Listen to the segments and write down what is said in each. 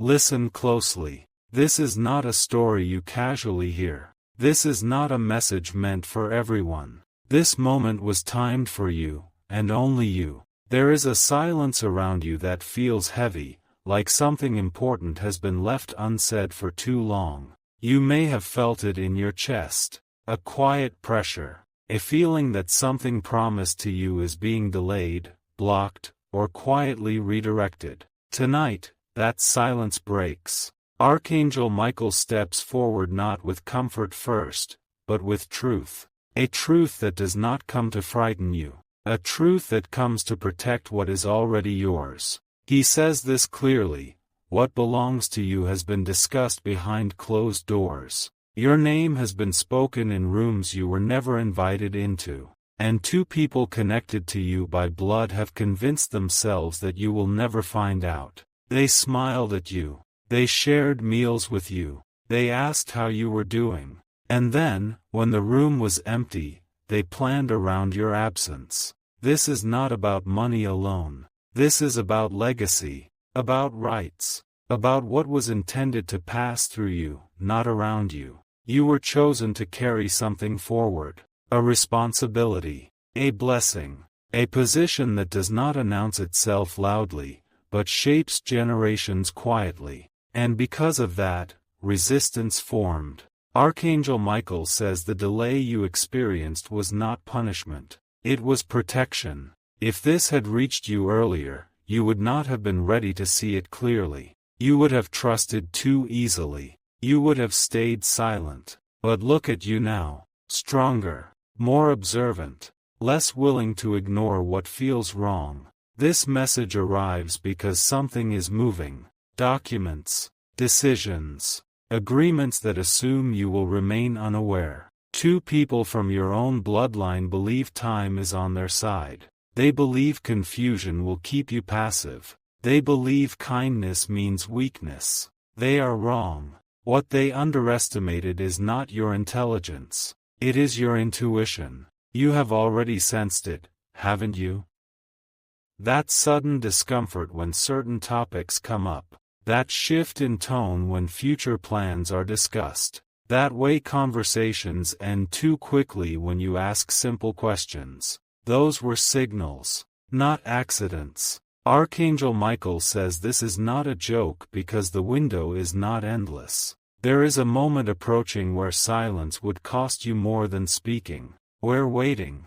Listen closely. This is not a story you casually hear. This is not a message meant for everyone. This moment was timed for you, and only you. There is a silence around you that feels heavy, like something important has been left unsaid for too long. You may have felt it in your chest. A quiet pressure. A feeling that something promised to you is being delayed, blocked, or quietly redirected. Tonight, that silence breaks. Archangel Michael steps forward not with comfort first, but with truth. A truth that does not come to frighten you. A truth that comes to protect what is already yours. He says this clearly: what belongs to you has been discussed behind closed doors. Your name has been spoken in rooms you were never invited into. And two people connected to you by blood have convinced themselves that you will never find out. They smiled at you. They shared meals with you. They asked how you were doing. And then, when the room was empty, they planned around your absence. This is not about money alone. This is about legacy, about rights, about what was intended to pass through you, not around you. You were chosen to carry something forward. A responsibility, a blessing, a position that does not announce itself loudly, but shapes generations quietly. And because of that, resistance formed. Archangel Michael says the delay you experienced was not punishment. It was protection. If this had reached you earlier, you would not have been ready to see it clearly. You would have trusted too easily. You would have stayed silent. But look at you now. Stronger, more observant, less willing to ignore what feels wrong. This message arrives because something is moving. Documents, decisions, agreements that assume you will remain unaware. Two people from your own bloodline believe time is on their side. They believe confusion will keep you passive. They believe kindness means weakness. They are wrong. What they underestimated is not your intelligence. It is your intuition. You have already sensed it, haven't you? That sudden discomfort when certain topics come up. That shift in tone when future plans are discussed. That way conversations end too quickly when you ask simple questions. Those were signals, not accidents. Archangel Michael says this is not a joke because the window is not endless. There is a moment approaching where silence would cost you more than speaking, where waiting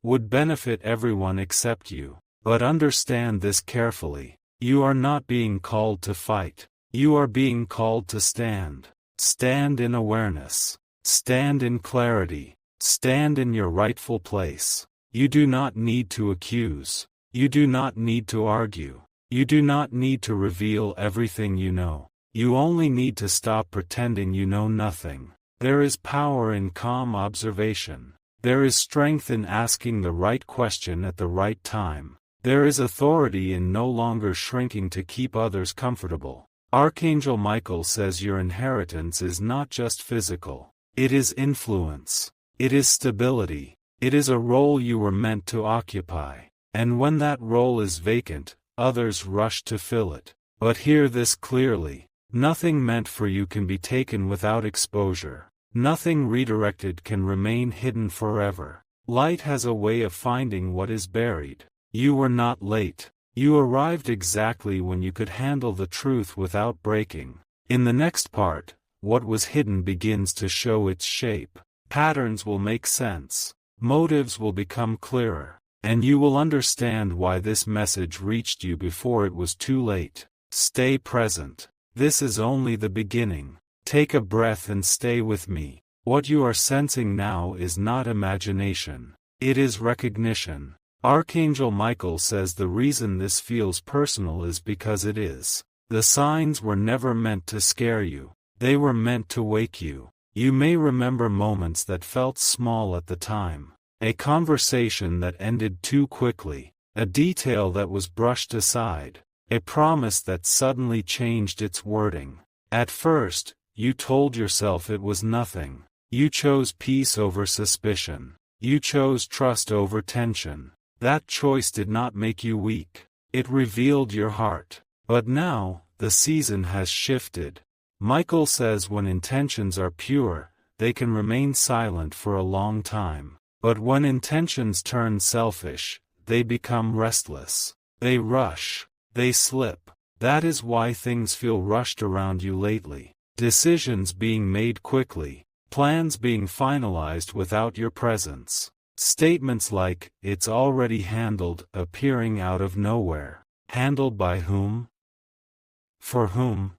would benefit everyone except you. But understand this carefully. You are not being called to fight. You are being called to stand. Stand in awareness. Stand in clarity. Stand in your rightful place. You do not need to accuse. You do not need to argue. You do not need to reveal everything you know. You only need to stop pretending you know nothing. There is power in calm observation. There is strength in asking the right question at the right time. There is authority in no longer shrinking to keep others comfortable. Archangel Michael says your inheritance is not just physical. It is influence. It is stability. It is a role you were meant to occupy. And when that role is vacant, others rush to fill it. But hear this clearly. Nothing meant for you can be taken without exposure. Nothing redirected can remain hidden forever. Light has a way of finding what is buried. You were not late. You arrived exactly when you could handle the truth without breaking. In the next part, what was hidden begins to show its shape. Patterns will make sense. Motives will become clearer. And you will understand why this message reached you before it was too late. Stay present. This is only the beginning. Take a breath and stay with me. What you are sensing now is not imagination. It is recognition. Archangel Michael says the reason this feels personal is because it is. The signs were never meant to scare you. They were meant to wake you. You may remember moments that felt small at the time. A conversation that ended too quickly. A detail that was brushed aside. A promise that suddenly changed its wording. At first, you told yourself it was nothing. You chose peace over suspicion. You chose trust over tension. That choice did not make you weak. It revealed your heart. But now, the season has shifted. Michael says when intentions are pure, they can remain silent for a long time. But when intentions turn selfish, they become restless. They rush. They slip. That is why things feel rushed around you lately. Decisions being made quickly. Plans being finalized without your presence. Statements like, "It's already handled," appearing out of nowhere. Handled by whom? For whom?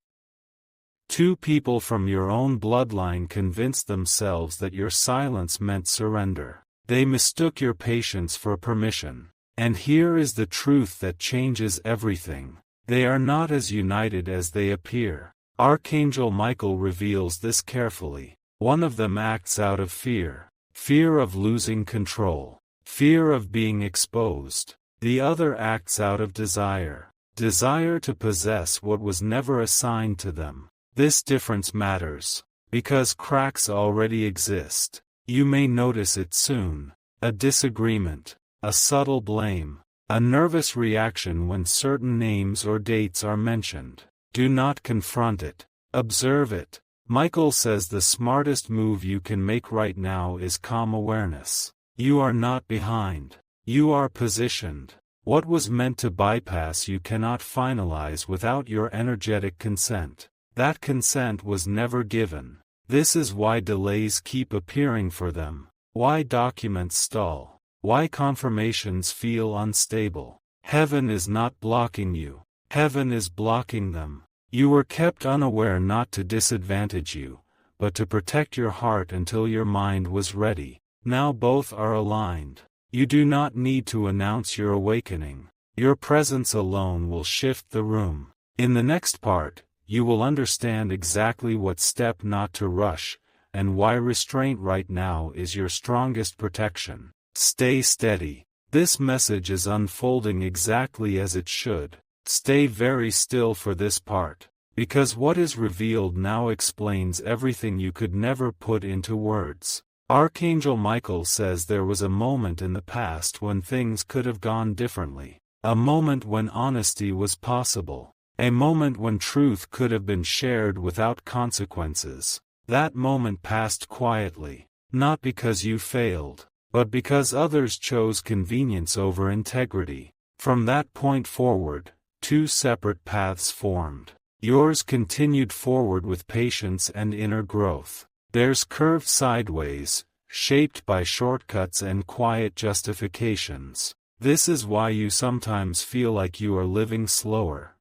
Two people from your own bloodline convinced themselves that your silence meant surrender. They mistook your patience for permission. And here is the truth that changes everything. They are not as united as they appear. Archangel Michael reveals this carefully. One of them acts out of fear. Fear of losing control. Fear of being exposed. The other acts out of desire. Desire to possess what was never assigned to them. This difference matters. Because cracks already exist. You may notice it soon. A disagreement. A subtle blame. A nervous reaction when certain names or dates are mentioned. Do not confront it. Observe it. Michael says the smartest move you can make right now is calm awareness. You are not behind. You are positioned. What was meant to bypass you cannot finalize without your energetic consent. That consent was never given. This is why delays keep appearing for them. Why documents stall. Why confirmations feel unstable. Heaven is not blocking you. Heaven is blocking them. You were kept unaware not to disadvantage you, but to protect your heart until your mind was ready. Now both are aligned. You do not need to announce your awakening. Your presence alone will shift the room. In the next part, you will understand exactly what step not to rush, and why restraint right now is your strongest protection. Stay steady. This message is unfolding exactly as it should. Stay very still for this part, because what is revealed now explains everything you could never put into words. Archangel Michael says there was a moment in the past when things could have gone differently. A moment when honesty was possible. A moment when truth could have been shared without consequences. That moment passed quietly, not because you failed, but because others chose convenience over integrity. From that point forward, two separate paths formed. Yours continued forward with patience and inner growth. Theirs curved sideways, shaped by shortcuts and quiet justifications. This is why you sometimes feel like you are living slower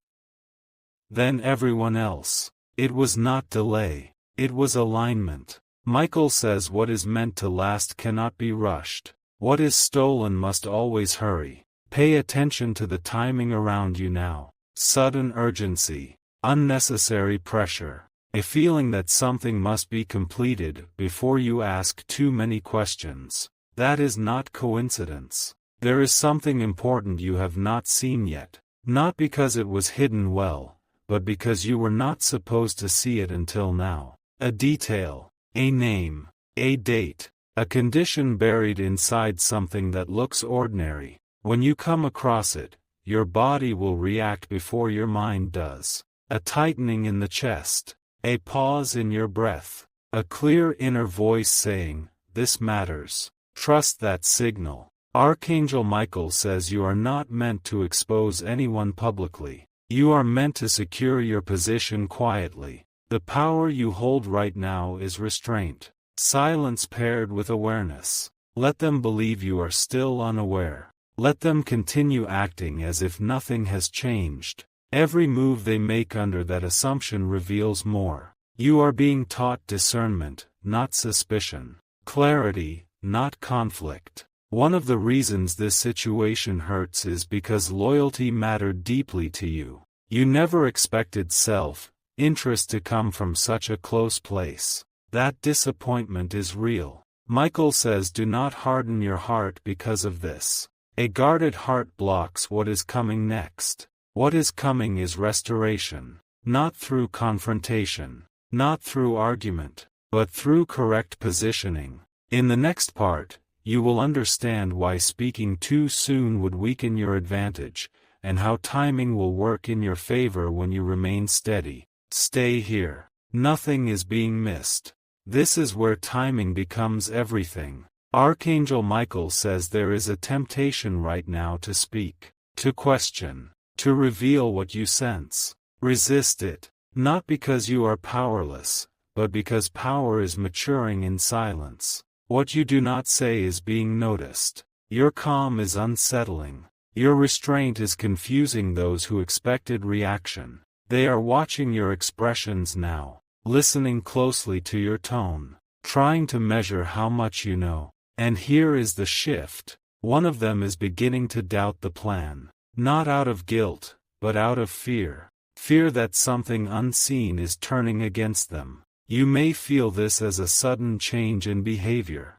than everyone else. It was not delay. It was alignment. Michael says what is meant to last cannot be rushed. What is stolen must always hurry. Pay attention to the timing around you now. Sudden urgency. Unnecessary pressure. A feeling that something must be completed before you ask too many questions. That is not coincidence. There is something important you have not seen yet. Not because it was hidden well, but because you were not supposed to see it until now. A detail. A name. A date. A condition buried inside something that looks ordinary. When you come across it, your body will react before your mind does. A tightening in the chest. A pause in your breath. A clear inner voice saying, "This matters." Trust that signal. Archangel Michael says you are not meant to expose anyone publicly. You are meant to secure your position quietly. The power you hold right now is restraint. Silence paired with awareness. Let them believe you are still unaware. Let them continue acting as if nothing has changed. Every move they make under that assumption reveals more. You are being taught discernment, not suspicion. Clarity, not conflict. One of the reasons this situation hurts is because loyalty mattered deeply to you. You never expected self-interest to come from such a close place. That disappointment is real. Michael says do not harden your heart because of this. A guarded heart blocks what is coming next. What is coming is restoration. Not through confrontation. Not through argument. But through correct positioning. In the next part, you will understand why speaking too soon would weaken your advantage, and how timing will work in your favor when you remain steady. Stay here. Nothing is being missed. This is where timing becomes everything. Archangel Michael says there is a temptation right now to speak, to question, to reveal what you sense. Resist it, not because you are powerless, but because power is maturing in silence. What you do not say is being noticed. Your calm is unsettling. Your restraint is confusing those who expected reaction. They are watching your expressions now, listening closely to your tone, trying to measure how much you know. And here is the shift. One of them is beginning to doubt the plan, not out of guilt, but out of fear. Fear that something unseen is turning against them. You may feel this as a sudden change in behavior.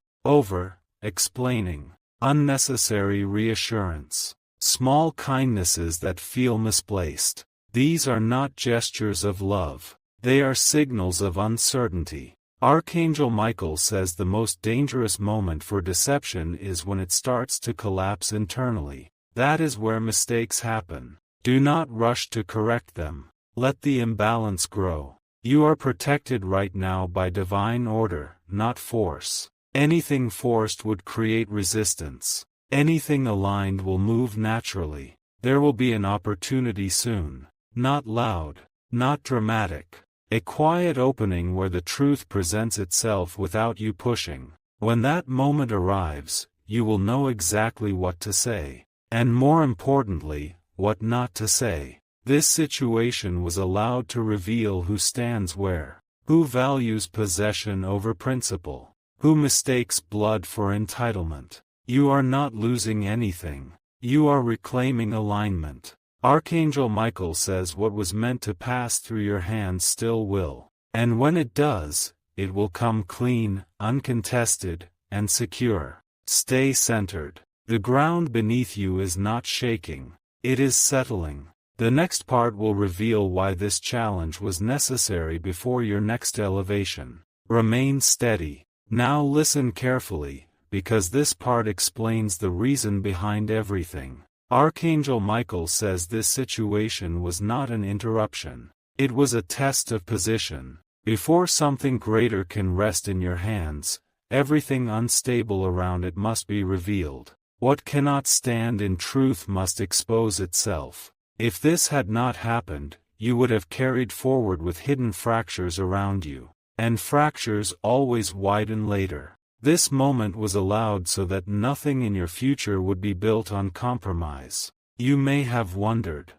Explaining, unnecessary reassurance, small kindnesses that feel misplaced. These are not gestures of love. They are signals of uncertainty. Archangel Michael says the most dangerous moment for deception is when it starts to collapse internally. That is where mistakes happen. Do not rush to correct them. Let the imbalance grow. You are protected right now by divine order, not force. Anything forced would create resistance. Anything aligned will move naturally. There will be an opportunity soon. Not loud, not dramatic. A quiet opening where the truth presents itself without you pushing. When that moment arrives, you will know exactly what to say. And more importantly, what not to say. This situation was allowed to reveal who stands where, who values possession over principle, who mistakes blood for entitlement. You are not losing anything. You are reclaiming alignment. Archangel Michael says what was meant to pass through your hands still will. And when it does, it will come clean, uncontested, and secure. Stay centered. The ground beneath you is not shaking. It is settling. The next part will reveal why this challenge was necessary before your next elevation. Remain steady. Now listen carefully, because this part explains the reason behind everything. Archangel Michael says this situation was not an interruption. It was a test of position. Before something greater can rest in your hands, everything unstable around it must be revealed. What cannot stand in truth must expose itself. If this had not happened, you would have carried forward with hidden fractures around you. And fractures always widen later. This moment was allowed so that nothing in your future would be built on compromise. You may have wondered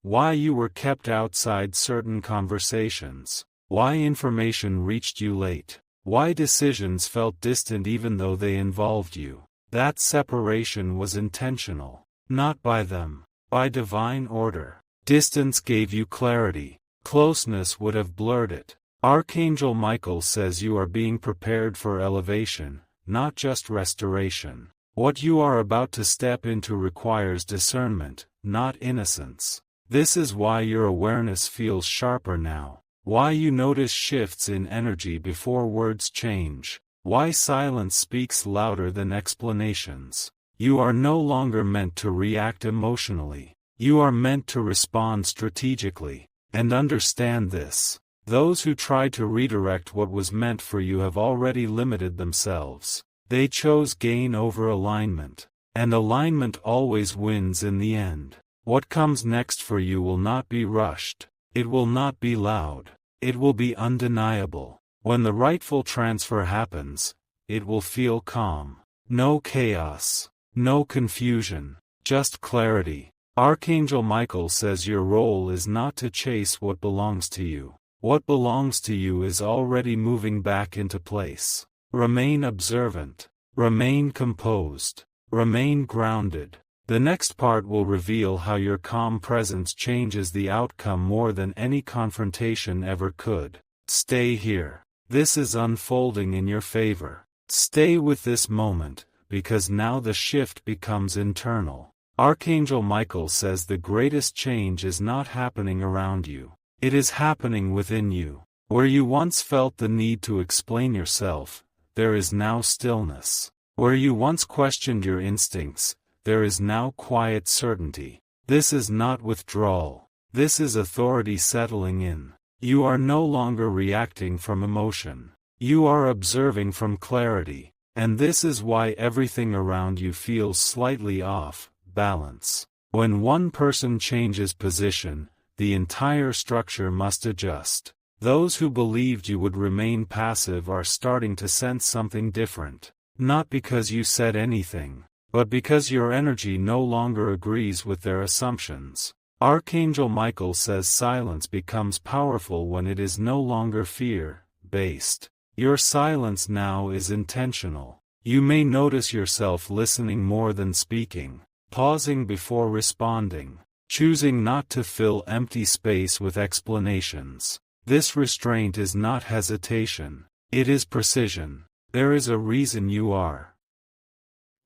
why you were kept outside certain conversations, why information reached you late, why decisions felt distant even though they involved you. That separation was intentional, not by them, by divine order. Distance gave you clarity, closeness would have blurred it. Archangel Michael says you are being prepared for elevation, not just restoration. What you are about to step into requires discernment, not innocence. This is why your awareness feels sharper now, why you notice shifts in energy before words change, why silence speaks louder than explanations. You are no longer meant to react emotionally. You are meant to respond strategically. And understand this. Those who try to redirect what was meant for you have already limited themselves. They chose gain over alignment. And alignment always wins in the end. What comes next for you will not be rushed. It will not be loud. It will be undeniable. When the rightful transfer happens, it will feel calm. No chaos. No confusion. Just clarity. Archangel Michael says your role is not to chase what belongs to you. What belongs to you is already moving back into place. Remain observant. Remain composed. Remain grounded. The next part will reveal how your calm presence changes the outcome more than any confrontation ever could. Stay here. This is unfolding in your favor. Stay with this moment, because now the shift becomes internal. Archangel Michael says the greatest change is not happening around you. It is happening within you. Where you once felt the need to explain yourself, there is now stillness. Where you once questioned your instincts, there is now quiet certainty. This is not withdrawal. This is authority settling in. You are no longer reacting from emotion. You are observing from clarity. And this is why everything around you feels slightly off balance. When one person changes position, the entire structure must adjust. Those who believed you would remain passive are starting to sense something different. Not because you said anything, but because your energy no longer agrees with their assumptions. Archangel Michael says silence becomes powerful when it is no longer fear-based. Your silence now is intentional. You may notice yourself listening more than speaking, pausing before responding, choosing not to fill empty space with explanations. This restraint is not hesitation, it is precision. There is a reason you are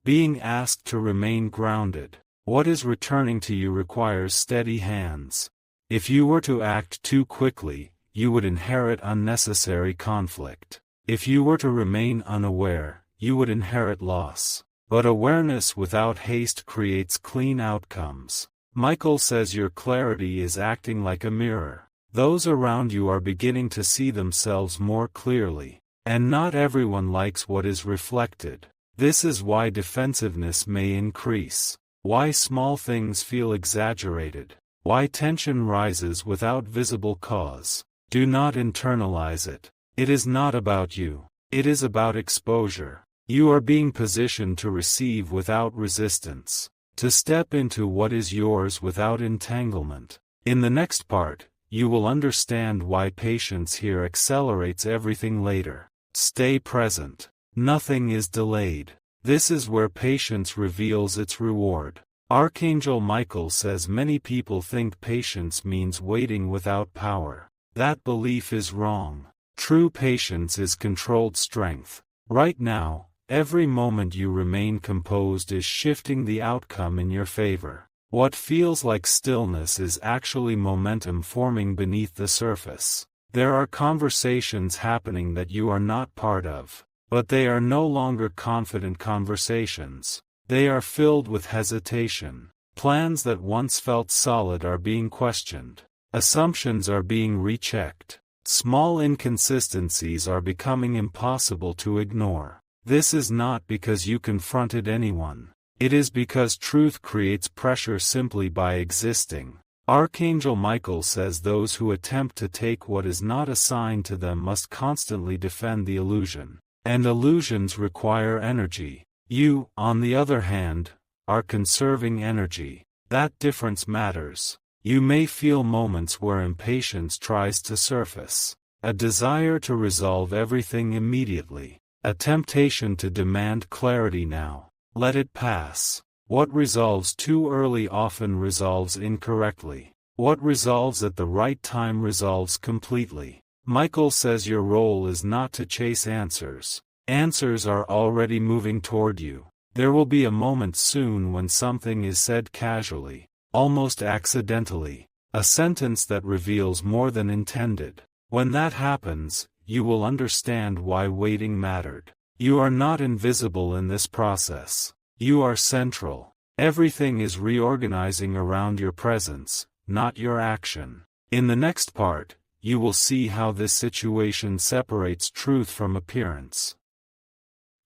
being asked to remain grounded. What is returning to you requires steady hands. If you were to act too quickly, you would inherit unnecessary conflict. If you were to remain unaware, you would inherit loss. But awareness without haste creates clean outcomes. Michael says your clarity is acting like a mirror. Those around you are beginning to see themselves more clearly. And not everyone likes what is reflected. This is why defensiveness may increase. Why small things feel exaggerated. Why tension rises without visible cause. Do not internalize it. It is not about you. It is about exposure. You are being positioned to receive without resistance. To step into what is yours without entanglement. In the next part, you will understand why patience here accelerates everything later. Stay present. Nothing is delayed. This is where patience reveals its reward. Archangel Michael says many people think patience means waiting without power. That belief is wrong. True patience is controlled strength. Right now, every moment you remain composed is shifting the outcome in your favor. What feels like stillness is actually momentum forming beneath the surface. There are conversations happening that you are not part of, but they are no longer confident conversations. They are filled with hesitation. Plans that once felt solid are being questioned. Assumptions are being rechecked. Small inconsistencies are becoming impossible to ignore. This is not because you confronted anyone. It is because truth creates pressure simply by existing. Archangel Michael says those who attempt to take what is not assigned to them must constantly defend the illusion. And illusions require energy. You, on the other hand, are conserving energy. That difference matters. You may feel moments where impatience tries to surface. A desire to resolve everything immediately. A temptation to demand clarity now. Let it pass. What resolves too early often resolves incorrectly. What resolves at the right time resolves completely. Michael says your role is not to chase answers. Answers are already moving toward you. There will be a moment soon when something is said casually, almost accidentally, a sentence that reveals more than intended. When that happens, you will understand why waiting mattered. You are not invisible in this process. You are central. Everything is reorganizing around your presence, not your action. In the next part, you will see how this situation separates truth from appearance.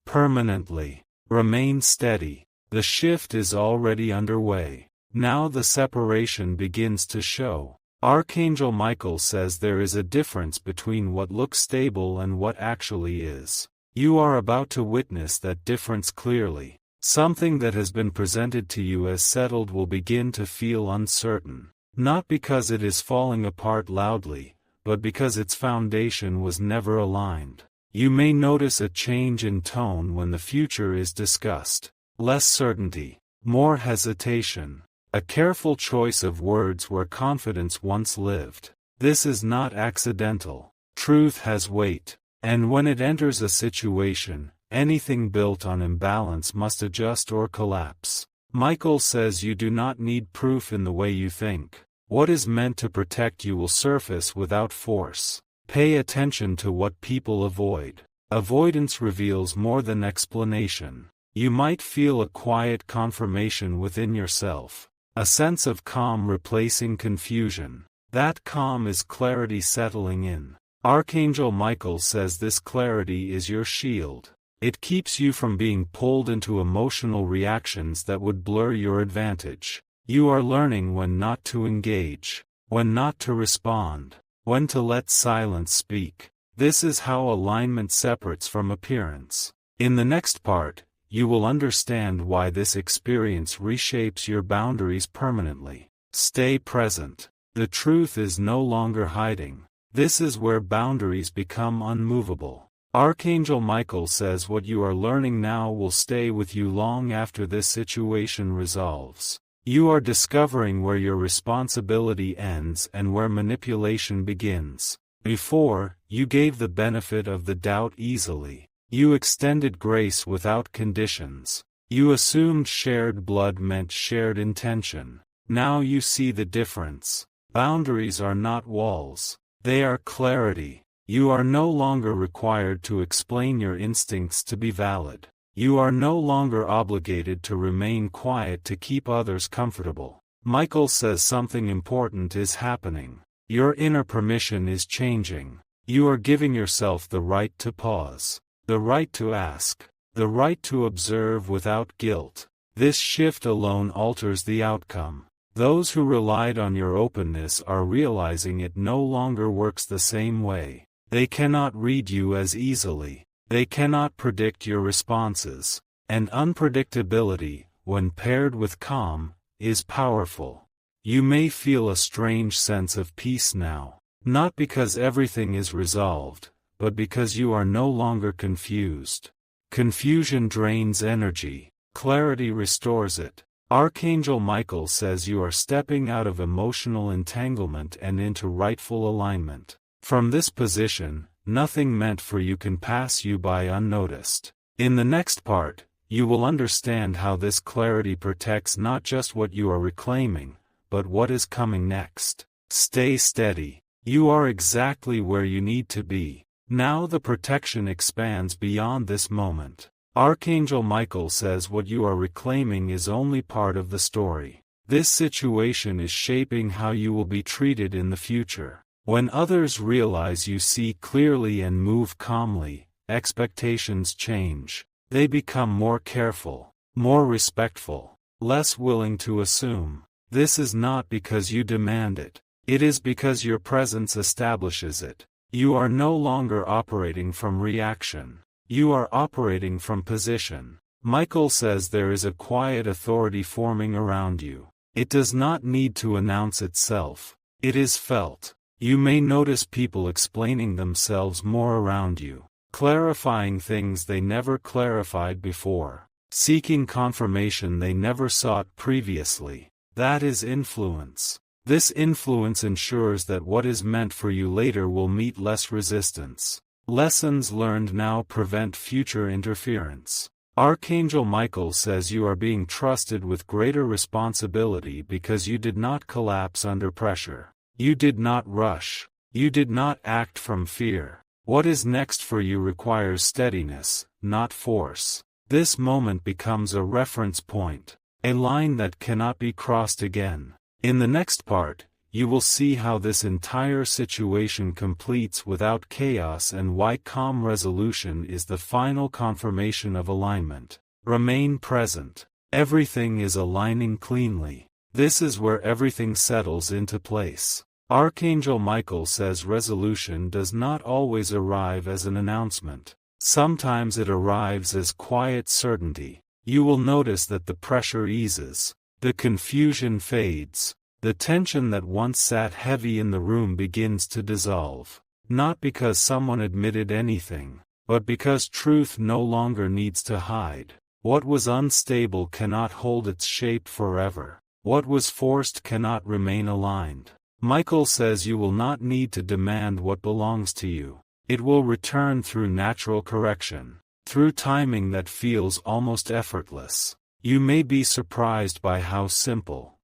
Permanently. Remain steady. The shift is already underway. Now the separation begins to show. Archangel Michael says there is a difference between what looks stable and what actually is. You are about to witness that difference clearly. Something that has been presented to you as settled will begin to feel uncertain. Not because it is falling apart loudly, but because its foundation was never aligned. You may notice a change in tone when the future is discussed. Less certainty, more hesitation. A careful choice of words where confidence once lived. This is not accidental. Truth has weight. And when it enters a situation, anything built on imbalance must adjust or collapse. Michael says you do not need proof in the way you think. What is meant to protect you will surface without force. Pay attention to what people avoid. Avoidance reveals more than explanation. You might feel a quiet confirmation within yourself. A sense of calm replacing confusion. That calm is clarity settling in. Archangel Michael says this clarity is your shield. It keeps you from being pulled into emotional reactions that would blur your advantage. You are learning when not to engage, when not to respond, when to let silence speak. This is how alignment separates from appearance. In the next part, you will understand why this experience reshapes your boundaries permanently. Stay present. The truth is no longer hiding. This is where boundaries become unmovable. Archangel Michael says what you are learning now will stay with you long after this situation resolves. You are discovering where your responsibility ends and where manipulation begins. Before, you gave the benefit of the doubt easily. You extended grace without conditions. You assumed shared blood meant shared intention. Now you see the difference. Boundaries are not walls. They are clarity. You are no longer required to explain your instincts to be valid. You are no longer obligated to remain quiet to keep others comfortable. Michael says something important is happening. Your inner permission is changing. You are giving yourself the right to pause, the right to ask, the right to observe without guilt. This shift alone alters the outcome. Those who relied on your openness are realizing it no longer works the same way. They cannot read you as easily. They cannot predict your responses. And unpredictability, when paired with calm, is powerful. You may feel a strange sense of peace now, not because everything is resolved, but because you are no longer confused. Confusion drains energy. Clarity restores it. Archangel Michael says you are stepping out of emotional entanglement and into rightful alignment. From this position, nothing meant for you can pass you by unnoticed. In the next part, you will understand how this clarity protects not just what you are reclaiming, but what is coming next. Stay steady. You are exactly where you need to be. Now the protection expands beyond this moment. Archangel Michael says what you are reclaiming is only part of the story. This situation is shaping how you will be treated in the future. When others realize you see clearly and move calmly, expectations change. They become more careful, more respectful, less willing to assume. This is not because you demand it. It is because your presence establishes it. You are no longer operating from reaction. You are operating from position. Michael says there is a quiet authority forming around you. It does not need to announce itself. It is felt. You may notice people explaining themselves more around you, clarifying things they never clarified before, seeking confirmation they never sought previously. That is influence. This influence ensures that what is meant for you later will meet less resistance. Lessons learned now prevent future interference. Archangel Michael says you are being trusted with greater responsibility because you did not collapse under pressure. You did not rush. You did not act from fear. What is next for you requires steadiness, not force. This moment becomes a reference point, a line that cannot be crossed again. In the next part, you will see how this entire situation completes without chaos and why calm resolution is the final confirmation of alignment. Remain present. Everything is aligning cleanly. This is where everything settles into place. Archangel Michael says resolution does not always arrive as an announcement. Sometimes it arrives as quiet certainty. You will notice that the pressure eases. The confusion fades. The tension that once sat heavy in the room begins to dissolve. Not because someone admitted anything, but because truth no longer needs to hide. What was unstable cannot hold its shape forever. What was forced cannot remain aligned. Michael says you will not need to demand what belongs to you. It will return through natural correction, through timing that feels almost effortless. You may be surprised by how simple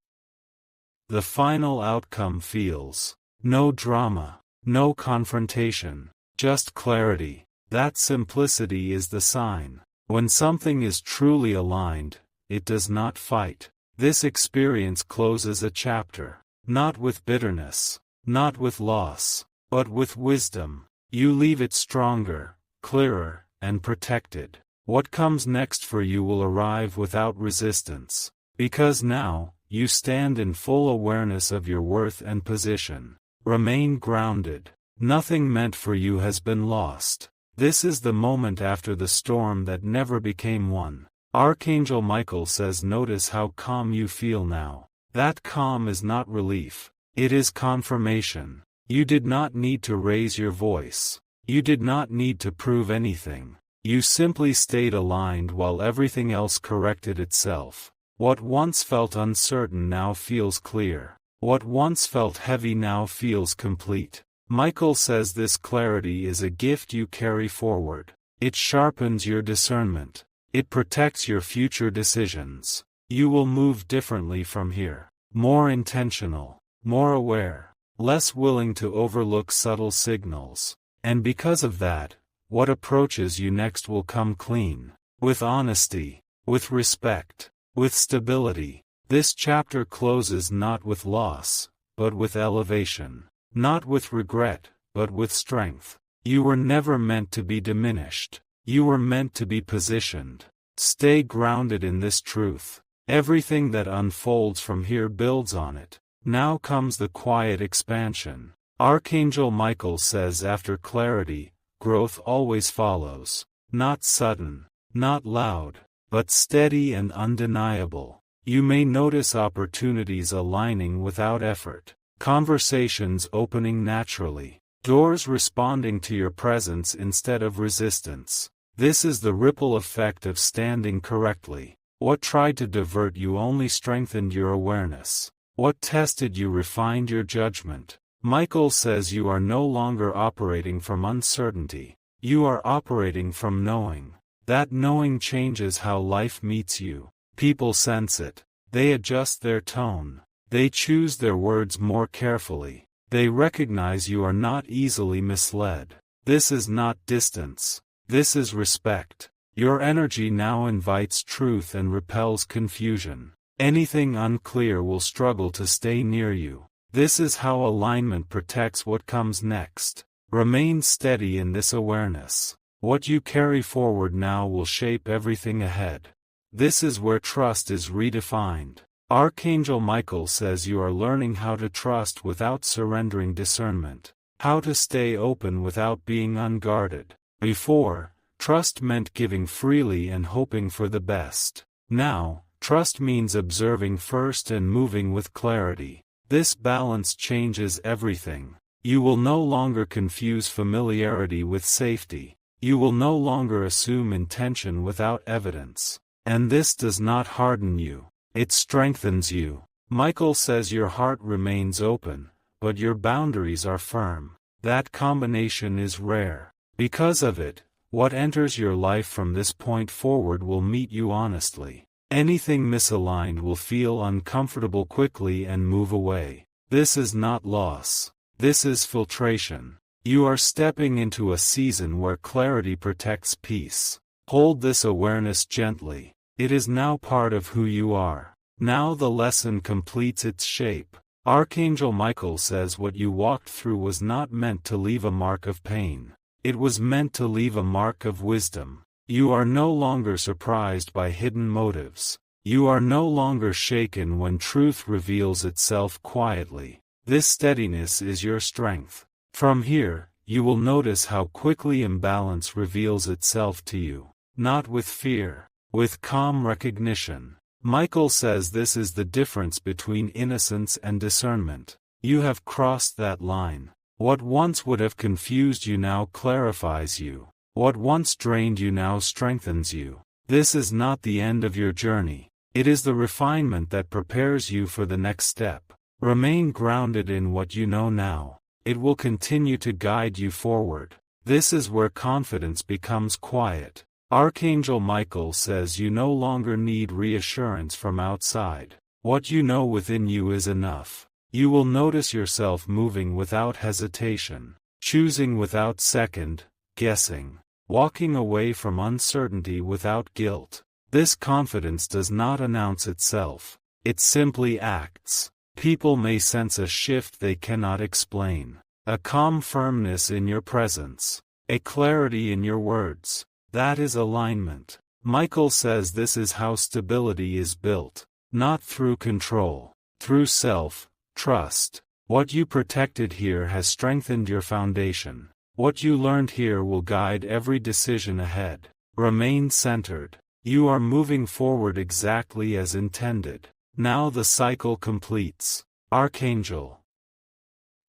the final outcome feels. No drama, no confrontation, just clarity. That simplicity is the sign. When something is truly aligned, it does not fight. This experience closes a chapter. Not with bitterness, not with loss, but with wisdom. You leave it stronger, clearer, and protected. What comes next for you will arrive without resistance. Because now, you stand in full awareness of your worth and position. Remain grounded. Nothing meant for you has been lost. This is the moment after the storm that never became one. Archangel Michael says, notice how calm you feel now. That calm is not relief. It is confirmation. You did not need to raise your voice. You did not need to prove anything. You simply stayed aligned while everything else corrected itself. What once felt uncertain now feels clear. What once felt heavy now feels complete. Michael says this clarity is a gift you carry forward. It sharpens your discernment. It protects your future decisions. You will move differently from here. More intentional, more aware, less willing to overlook subtle signals. And because of that, what approaches you next will come clean. With honesty, with respect, with stability. This chapter closes not with loss, but with elevation. Not with regret, but with strength. You were never meant to be diminished. You were meant to be positioned. Stay grounded in this truth. Everything that unfolds from here builds on it. Now comes the quiet expansion. Archangel Michael says after clarity, growth always follows. Not sudden, not loud, but steady and undeniable. You may notice opportunities aligning without effort. Conversations opening naturally. Doors responding to your presence instead of resistance. This is the ripple effect of standing correctly. What tried to divert you only strengthened your awareness. What tested you refined your judgment. Michael says you are no longer operating from uncertainty. You are operating from knowing. That knowing changes how life meets you. People sense it. They adjust their tone. They choose their words more carefully. They recognize you are not easily misled. This is not distance. This is respect. Your energy now invites truth and repels confusion. Anything unclear will struggle to stay near you. This is how alignment protects what comes next. Remain steady in this awareness. What you carry forward now will shape everything ahead. This is where trust is redefined. Archangel Michael says you are learning how to trust without surrendering discernment. How to stay open without being unguarded. Before, trust meant giving freely and hoping for the best. Now, trust means observing first and moving with clarity. This balance changes everything. You will no longer confuse familiarity with safety. You will no longer assume intention without evidence. And this does not harden you. It strengthens you. Michael says your heart remains open, but your boundaries are firm. That combination is rare. Because of it, what enters your life from this point forward will meet you honestly. Anything misaligned will feel uncomfortable quickly and move away. This is not loss. This is filtration. You are stepping into a season where clarity protects peace. Hold this awareness gently. It is now part of who you are. Now the lesson completes its shape. Archangel Michael says what you walked through was not meant to leave a mark of pain. It was meant to leave a mark of wisdom. You are no longer surprised by hidden motives. You are no longer shaken when truth reveals itself quietly. This steadiness is your strength. From here, you will notice how quickly imbalance reveals itself to you. Not with fear, with calm recognition. Michael says this is the difference between innocence and discernment. You have crossed that line. What once would have confused you now clarifies you. What once drained you now strengthens you. This is not the end of your journey. It is the refinement that prepares you for the next step. Remain grounded in what you know now. It will continue to guide you forward. This is where confidence becomes quiet. Archangel Michael says you no longer need reassurance from outside. What you know within you is enough. You will notice yourself moving without hesitation, choosing without second guessing, walking away from uncertainty without guilt. This confidence does not announce itself. it simply acts. People may sense a shift they cannot explain. A calm firmness in your presence. A clarity in your words. That is alignment. Michael says this is how stability is built. Not through control. Through self-trust. What you protected here has strengthened your foundation. What you learned here will guide every decision ahead. Remain centered. You are moving forward exactly as intended. Now the cycle completes. Archangel.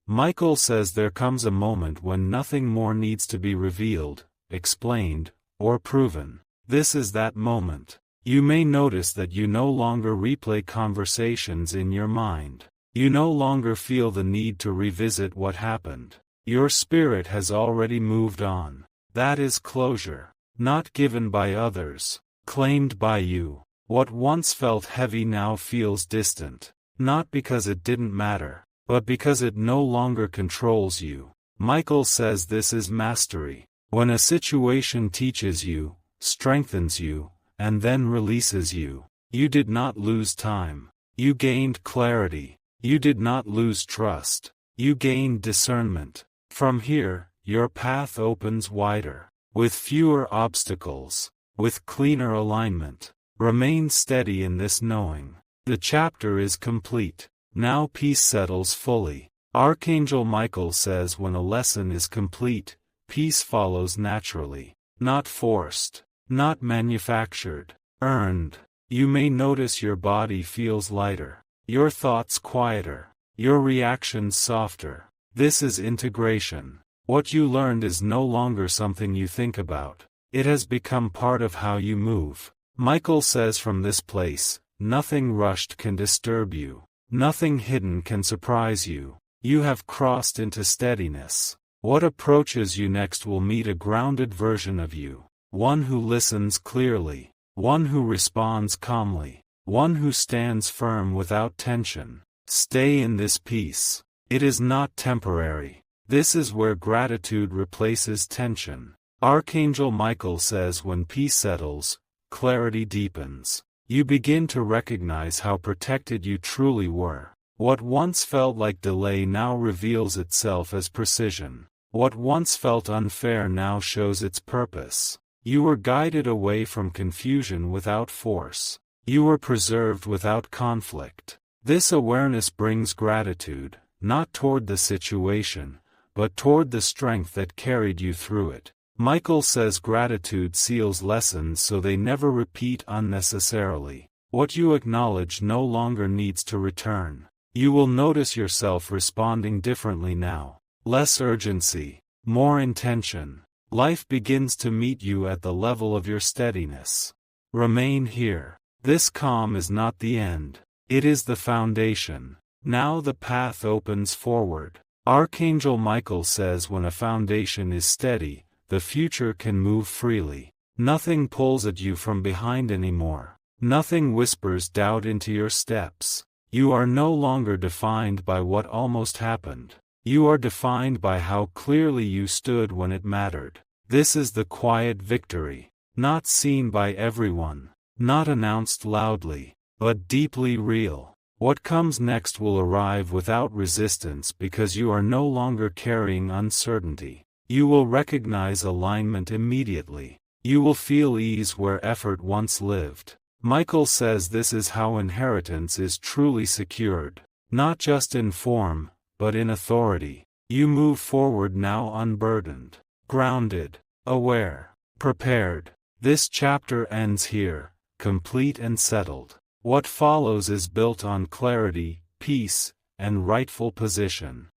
Michael says there comes a moment when nothing more needs to be revealed, explained, or proven. This is that moment. You may notice that you no longer replay conversations in your mind. You no longer feel the need to revisit what happened. Your spirit has already moved on. That is closure. Not given by others. Claimed by you. What once felt heavy now feels distant. Not because it didn't matter, but because it no longer controls you. Michael says this is mastery. When a situation teaches you, strengthens you, and then releases you, you did not lose time. You gained clarity. You did not lose trust. You gained discernment. From here, your path opens wider. With fewer obstacles. With cleaner alignment. Remain steady in this knowing. The chapter is complete. Now peace settles fully. Archangel Michael says when a lesson is complete, peace follows naturally. Not forced. Not manufactured. Earned. You may notice your body feels lighter. Your thoughts quieter. Your reactions softer. This is integration. What you learned is no longer something you think about. It has become part of how you move. Michael says from this place, nothing rushed can disturb you. Nothing hidden can surprise you. You have crossed into steadiness. What approaches you next will meet a grounded version of you. One who listens clearly. One who responds calmly. One who stands firm without tension. Stay in this peace. It is not temporary. This is where gratitude replaces tension. Archangel Michael says when peace settles, clarity deepens. You begin to recognize how protected you truly were. What once felt like delay now reveals itself as precision. What once felt unfair now shows its purpose. You were guided away from confusion without force. You were preserved without conflict. This awareness brings gratitude, not toward the situation, but toward the strength that carried you through it. Michael says gratitude seals lessons so they never repeat unnecessarily. What you acknowledge no longer needs to return. You will notice yourself responding differently now. Less urgency, more intention. Life begins to meet you at the level of your steadiness. Remain here. This calm is not the end. It is the foundation. Now the path opens forward. Archangel Michael says when a foundation is steady, the future can move freely. Nothing pulls at you from behind anymore. Nothing whispers doubt into your steps. You are no longer defined by what almost happened. You are defined by how clearly you stood when it mattered. This is the quiet victory. Not seen by everyone. Not announced loudly. But deeply real. What comes next will arrive without resistance because you are no longer carrying uncertainty. You will recognize alignment immediately. You will feel ease where effort once lived. Michael says this is how inheritance is truly secured. Not just in form, but in authority. You move forward now unburdened, grounded, aware, prepared. This chapter ends here, complete and settled. What follows is built on clarity, peace, and rightful position.